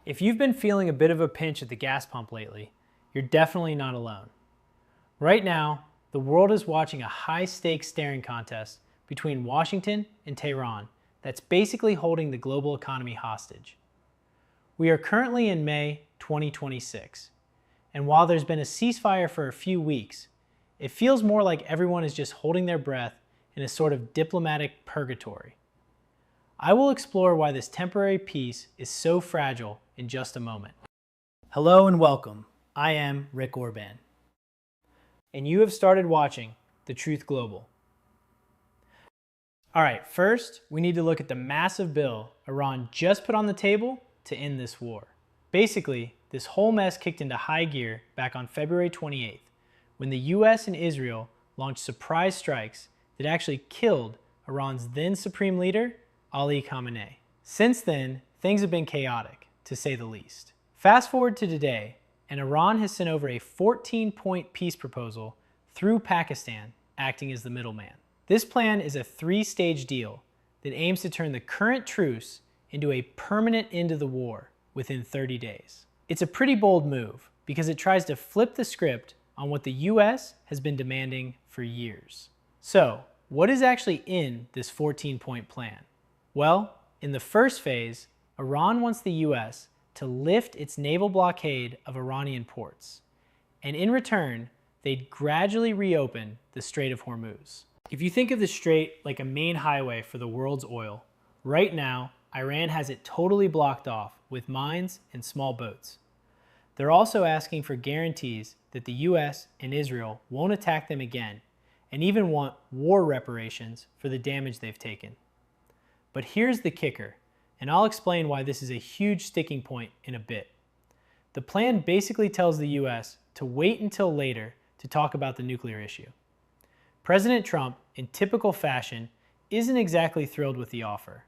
If you've been feeling a bit of a pinch at the gas pump lately, you're definitely not alone. Right now, the world is watching a high-stakes staring contest between Washington and Tehran that's basically holding the global economy hostage. We are currently in May 2026, and while there's been a ceasefire for a few weeks, it feels more like everyone is just holding their breath in a sort of diplomatic purgatory. I will explore why this temporary peace is so fragile in just a moment. Hello and welcome. I am Rick Orban, and you have started watching The Truth Global. All right, first, we need to look at the massive bill Iran just put on the table to end this war. Basically, this whole mess kicked into high gear back on February 28th, when the US and Israel launched surprise strikes that actually killed Iran's then Supreme Leader, Ali Khamenei. Since then, things have been chaotic, to say the least. Fast forward to today, and Iran has sent over a 14-point peace proposal through Pakistan, acting as the middleman. This plan is a three-stage deal that aims to turn the current truce into a permanent end to the war within 30 days. It's a pretty bold move because it tries to flip the script on what the US has been demanding for years. So, what is actually in this 14-point plan? Well, in the first phase, Iran wants the US to lift its naval blockade of Iranian ports, and in return, they'd gradually reopen the Strait of Hormuz. If you think of the strait like a main highway for the world's oil, right now, Iran has it totally blocked off with mines and small boats. They're also asking for guarantees that the US and Israel won't attack them again, and even want war reparations for the damage they've taken. But here's the kicker, and I'll explain why this is a huge sticking point in a bit. The plan basically tells the US to wait until later to talk about the nuclear issue. President Trump, in typical fashion, isn't exactly thrilled with the offer.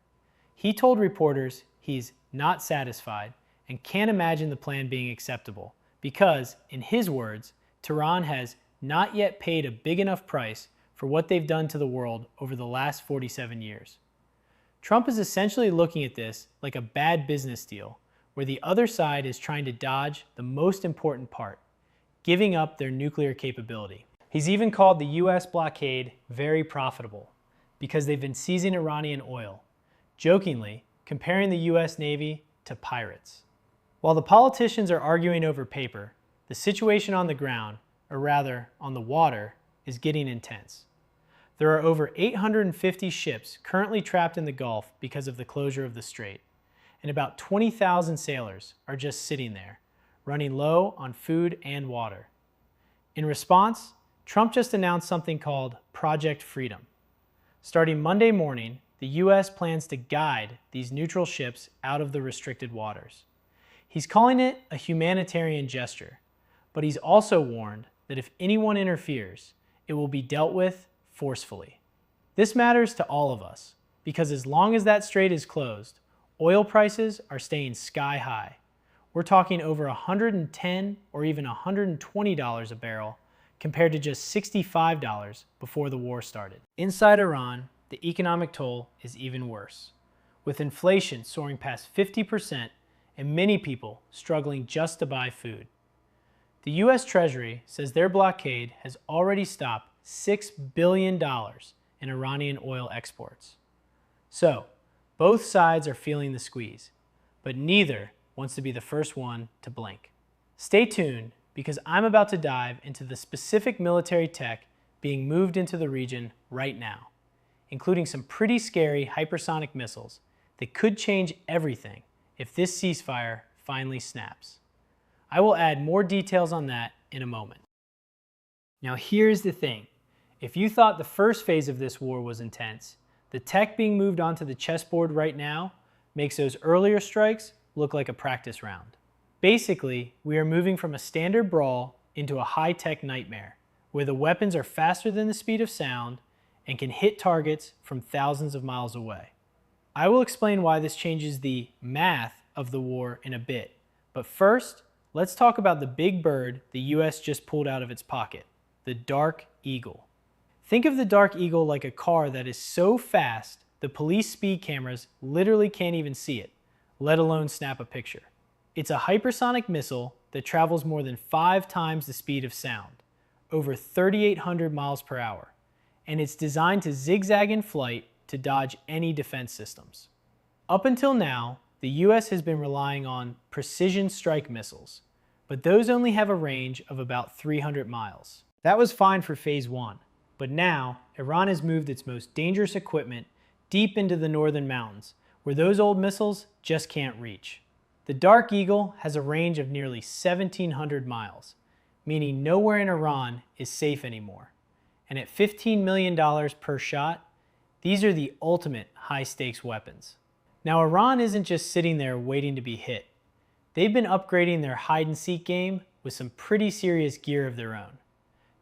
He told reporters he's not satisfied and can't imagine the plan being acceptable because, in his words, Tehran has not yet paid a big enough price for what they've done to the world over the last 47 years. Trump is essentially looking at this like a bad business deal, where the other side is trying to dodge the most important part, giving up their nuclear capability. He's even called the US blockade very profitable because they've been seizing Iranian oil, jokingly comparing the US Navy to pirates. While the politicians are arguing over paper, the situation on the ground, or rather on the water, is getting intense. There are over 850 ships currently trapped in the Gulf because of the closure of the strait, and about 20,000 sailors are just sitting there, running low on food and water. In response, Trump just announced something called Project Freedom. Starting Monday morning, the US plans to guide these neutral ships out of the restricted waters. He's calling it a humanitarian gesture, but he's also warned that if anyone interferes, it will be dealt with forcefully. This matters to all of us because as long as that strait is closed, oil prices are staying sky high. We're talking over $110 or even $120 a barrel compared to just $65 before the war started. Inside Iran, the economic toll is even worse, with inflation soaring past 50% and many people struggling just to buy food. The US Treasury says their blockade has already stopped $6 billion in Iranian oil exports. So, both sides are feeling the squeeze, but neither wants to be the first one to blink. Stay tuned because I'm about to dive into the specific military tech being moved into the region right now, including some pretty scary hypersonic missiles that could change everything if this ceasefire finally snaps. I will add more details on that in a moment. Now here's the thing. If you thought the first phase of this war was intense, the tech being moved onto the chessboard right now makes those earlier strikes look like a practice round. Basically, we are moving from a standard brawl into a high-tech nightmare, where the weapons are faster than the speed of sound and can hit targets from thousands of miles away. I will explain why this changes the math of the war in a bit, but first, let's talk about the big bird the US just pulled out of its pocket, the Dark Eagle. Think of the Dark Eagle like a car that is so fast the police speed cameras literally can't even see it, let alone snap a picture. It's a hypersonic missile that travels more than 5 times the speed of sound, over 3,800 miles per hour, and it's designed to zigzag in flight to dodge any defense systems. Up until now, the US has been relying on precision strike missiles, but those only have a range of about 300 miles. That was fine for Phase 1, but now Iran has moved its most dangerous equipment deep into the northern mountains, where those old missiles just can't reach. The Dark Eagle has a range of nearly 1,700 miles, meaning nowhere in Iran is safe anymore. And at $15 million per shot, these are the ultimate high-stakes weapons. Now, Iran isn't just sitting there waiting to be hit. They've been upgrading their hide-and-seek game with some pretty serious gear of their own.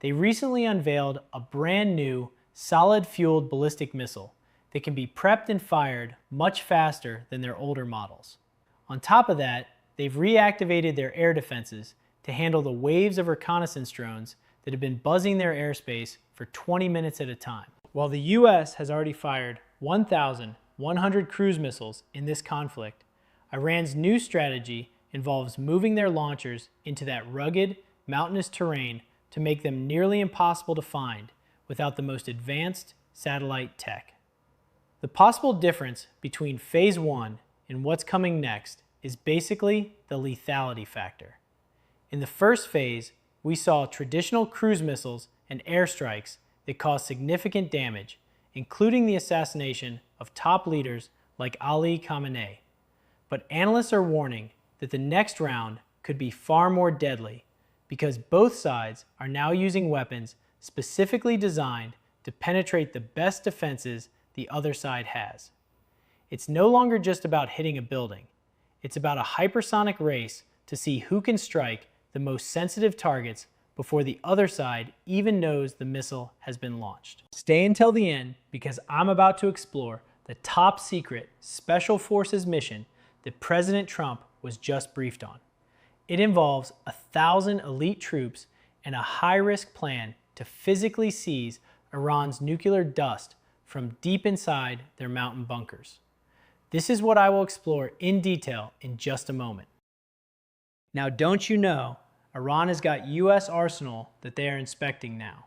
They recently unveiled a brand new, solid-fueled ballistic missile that can be prepped and fired much faster than their older models. On top of that, they've reactivated their air defenses to handle the waves of reconnaissance drones that have been buzzing their airspace for 20 minutes at a time. While the US has already fired 1,100 cruise missiles in this conflict, Iran's new strategy involves moving their launchers into that rugged, mountainous terrain to make them nearly impossible to find without the most advanced satellite tech. The possible difference between Phase 1 and what's coming next is basically the lethality factor. In the first phase, we saw traditional cruise missiles and airstrikes that caused significant damage, including the assassination of top leaders like Ali Khamenei. But analysts are warning that the next round could be far more deadly because both sides are now using weapons specifically designed to penetrate the best defenses the other side has. It's no longer just about hitting a building. It's about a hypersonic race to see who can strike the most sensitive targets before the other side even knows the missile has been launched. Stay until the end because I'm about to explore the top secret Special Forces mission that President Trump was just briefed on. It involves 1,000 elite troops and a high-risk plan to physically seize Iran's nuclear dust from deep inside their mountain bunkers. This is what I will explore in detail in just a moment. Now, don't you know, Iran has got US arsenal that they are inspecting now.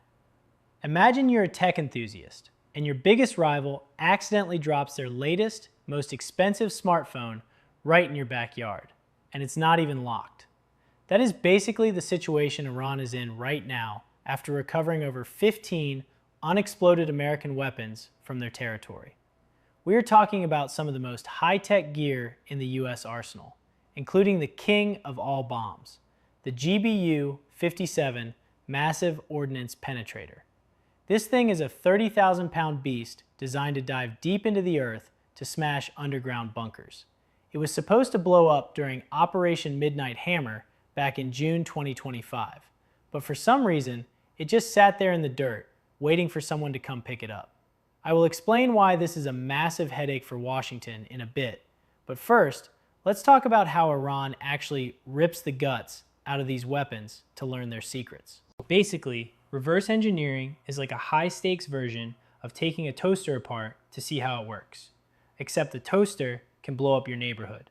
Imagine you're a tech enthusiast and your biggest rival accidentally drops their latest, most expensive smartphone right in your backyard, and it's not even locked. That is basically the situation Iran is in right now after recovering over 15 unexploded American weapons from their territory. We are talking about some of the most high-tech gear in the US arsenal, including the king of all bombs, the GBU-57 Massive Ordnance Penetrator. This thing is a 30,000-pound beast designed to dive deep into the earth to smash underground bunkers. It was supposed to blow up during Operation Midnight Hammer back in June 2025, but for some reason, it just sat there in the dirt, waiting for someone to come pick it up. I will explain why this is a massive headache for Washington in a bit, but first, let's talk about how Iran actually rips the guts out of these weapons to learn their secrets. Basically, reverse engineering is like a high-stakes version of taking a toaster apart to see how it works, except the toaster can blow up your neighborhood.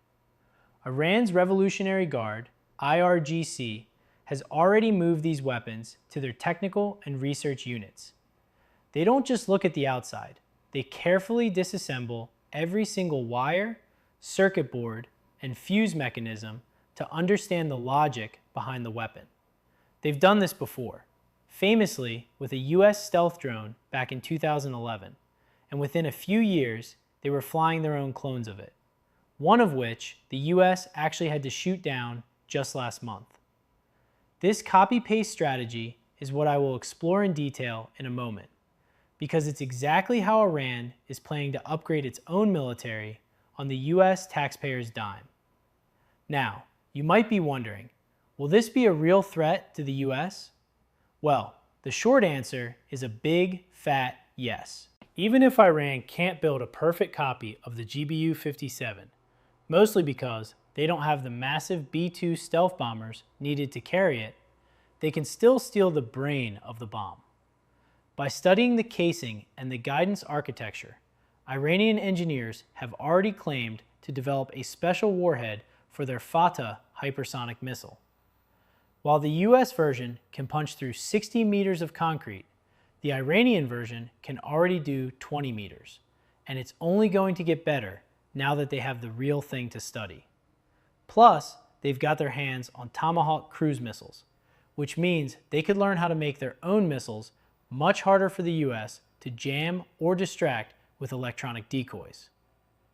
Iran's Revolutionary Guard, IRGC, has already moved these weapons to their technical and research units. They don't just look at the outside. They carefully disassemble every single wire, circuit board, and fuse mechanism to understand the logic behind the weapon. They've done this before, famously with a US stealth drone back in 2011, and within a few years, they were flying their own clones of it, one of which the US actually had to shoot down just last month. This copy-paste strategy is what I will explore in detail in a moment, because it's exactly how Iran is planning to upgrade its own military on the US taxpayers' dime. Now, you might be wondering, will this be a real threat to the US? Well, the short answer is a big, fat yes. Even if Iran can't build a perfect copy of the GBU-57, mostly because they don't have the massive B-2 stealth bombers needed to carry it, they can still steal the brain of the bomb. By studying the casing and the guidance architecture, Iranian engineers have already claimed to develop a special warhead for their Fateh hypersonic missile. While the US version can punch through 60 meters of concrete, the Iranian version can already do 20 meters, and it's only going to get better now that they have the real thing to study. Plus, they've got their hands on Tomahawk cruise missiles, which means they could learn how to make their own missiles much harder for the US to jam or distract with electronic decoys.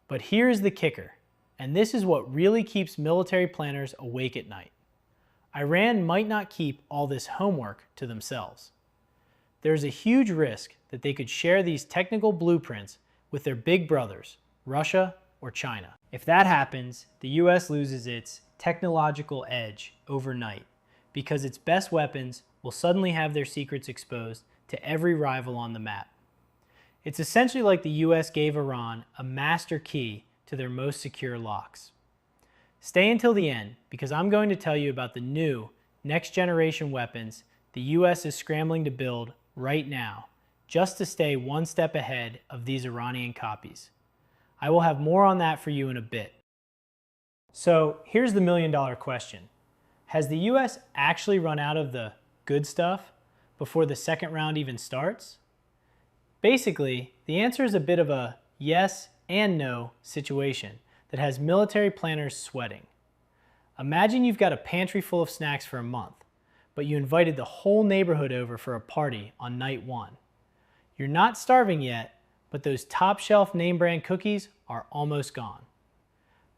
But here's the kicker, and this is what really keeps military planners awake at night. Iran might not keep all this homework to themselves. There's a huge risk that they could share these technical blueprints with their big brothers, Russia or China. If that happens, the US loses its technological edge overnight because its best weapons will suddenly have their secrets exposed to every rival on the map. It's essentially like the US gave Iran a master key to their most secure locks. Stay until the end because I'm going to tell you about the new next generation weapons the US is scrambling to build right now just to stay one step ahead of these Iranian copies. I will have more on that for you in a bit. So here's the million-dollar question. Has the US actually run out of the good stuff before the second round even starts? Basically, the answer is a bit of a yes and no situation that has military planners sweating. Imagine you've got a pantry full of snacks for a month, but you invited the whole neighborhood over for a party on night one. You're not starving yet, but those top shelf name brand cookies are almost gone.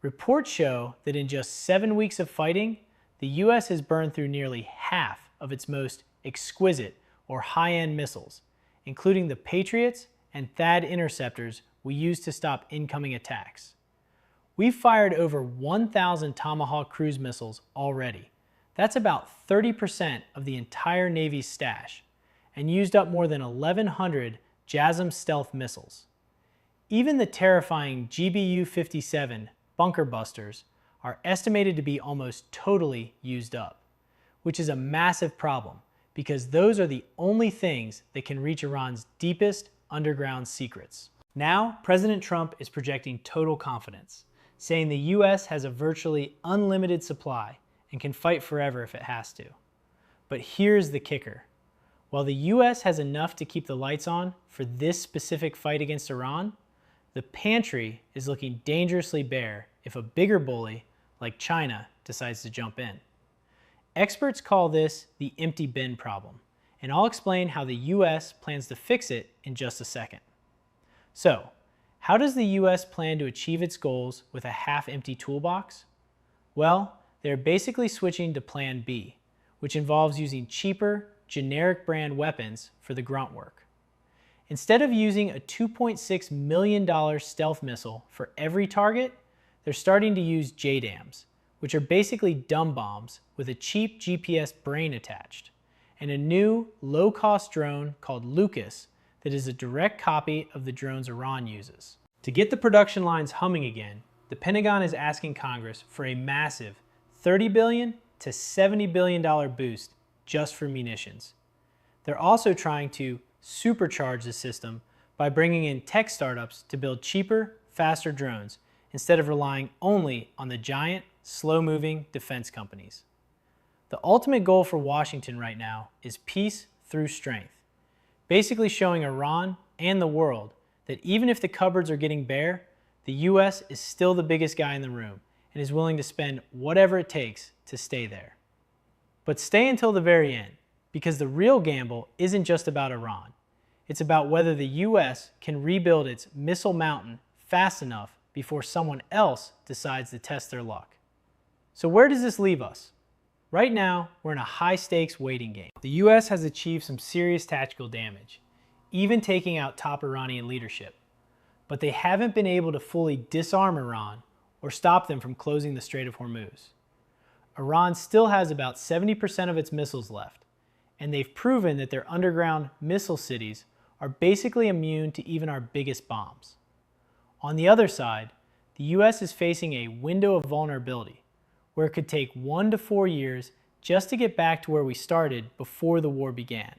Reports show that in just 7 weeks of fighting, the US has burned through nearly half of its most exquisite or high-end missiles, including the Patriots and THAAD interceptors we use to stop incoming attacks. We've fired over 1,000 Tomahawk cruise missiles already. That's about 30% of the entire Navy's stash, and used up more than 1,100 JASSM stealth missiles. Even the terrifying GBU-57 bunker busters are estimated to be almost totally used up, which is a massive problem because those are the only things that can reach Iran's deepest underground secrets. Now, President Trump is projecting total confidence, saying the US has a virtually unlimited supply and can fight forever if it has to. But here's the kicker. While the US has enough to keep the lights on for this specific fight against Iran, the pantry is looking dangerously bare if a bigger bully, like China, decides to jump in. Experts call this the empty bin problem, and I'll explain how the US plans to fix it in just a second. So, how does the US plan to achieve its goals with a half-empty toolbox? Well, they're basically switching to Plan B, which involves using cheaper, generic brand weapons for the grunt work. Instead of using a $2.6 million stealth missile for every target, they're starting to use JDAMs, which are basically dumb bombs with a cheap GPS brain attached, and a new low-cost drone called Lucas that is a direct copy of the drones Iran uses. To get the production lines humming again, the Pentagon is asking Congress for a massive $30 billion to $70 billion boost just for munitions. They're also trying to supercharge the system by bringing in tech startups to build cheaper, faster drones instead of relying only on the giant, slow-moving defense companies. The ultimate goal for Washington right now is peace through strength, basically showing Iran and the world that even if the cupboards are getting bare, the US is still the biggest guy in the room and is willing to spend whatever it takes to stay there. But stay until the very end, because the real gamble isn't just about Iran. It's about whether the US can rebuild its missile mountain fast enough before someone else decides to test their luck. So where does this leave us? Right now, we're in a high-stakes waiting game. The US has achieved some serious tactical damage, even taking out top Iranian leadership. But they haven't been able to fully disarm Iran or stop them from closing the Strait of Hormuz. Iran still has about 70% of its missiles left, and they've proven that their underground missile cities are basically immune to even our biggest bombs. On the other side, the US is facing a window of vulnerability, where it could take 1 to 4 years just to get back to where we started before the war began.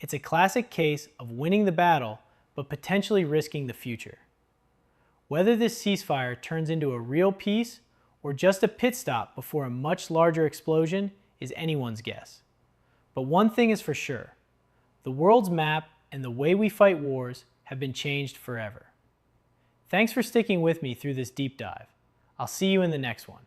It's a classic case of winning the battle, but potentially risking the future. Whether this ceasefire turns into a real peace or just a pit stop before a much larger explosion is anyone's guess. But one thing is for sure, the world's map and the way we fight wars have been changed forever. Thanks for sticking with me through this deep dive. I'll see you in the next one.